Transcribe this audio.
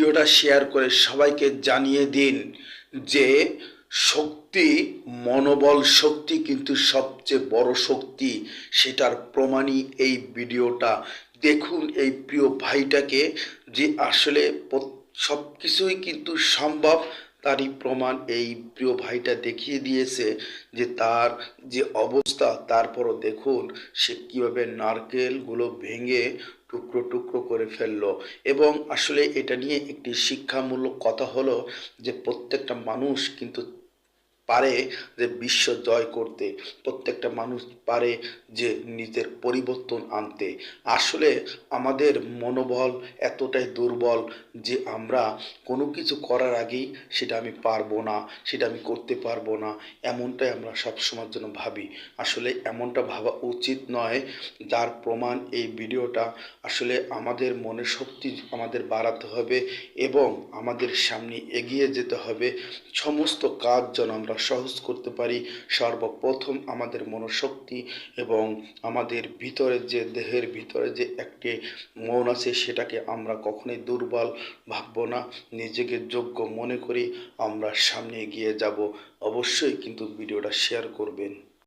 ভিডিওটা শেয়ার করে সবাইকে জানিয়ে দিন যে শক্তি, মনোবল শক্তি কিন্তু সবচেয়ে বড় শক্তি। সেটার প্রমাণই এই ভিডিওটা। দেখুন এই প্রিয় ভাইটাকে, যে আসলে সব কিছুই কিন্তু সম্ভব, তারই প্রমাণ এই প্রিয় ভাইটা দেখিয়ে দিয়েছে। যে তার যে অবস্থা, তারপরও দেখুন সে কীভাবে নারকেলগুলো ভেঙে টুকরো টুকরো করে ফেললো। এবং আসলে এটা নিয়ে একটি শিক্ষামূলক কথা হলো যে প্রত্যেকটা মানুষ কিন্তু পারে যে বিশ্ব জয় করতে, প্রত্যেকটা মানুষ পারে যে নিজের পরিবর্তন আনতে। আসলে আমাদের মনোবল এতটাই দুর্বল যে আমরা কোনো কিছু করার আগেই সেটা আমি পারবো না, সেটা আমি করতে পারবো না, এমনটাই আমরা সবসময়ের জন্য ভাবি। আসলে এমনটা ভাবা উচিত নয়। যার প্রমাণ এই ভিডিওটা। আসলে আমাদের মনের শক্তি আমাদের বাড়াতে হবে এবং আমাদের সামনে এগিয়ে যেতে হবে। সমস্ত কাজ যেন আমরা সহজ করতে পারি, সর্বপ্রথম আমাদের মনোশক্তি এবং আমাদের ভিতরে যে দেহের ভিতরে যে একটি মন আছে, সেটাকে আমরা কখনোই দুর্বল ভাববো না, নিজেকে যোগ্য মনে করি আমরা সামনে এগিয়ে যাব। অবশ্যই কিন্তু ভিডিওটা শেয়ার করবেন।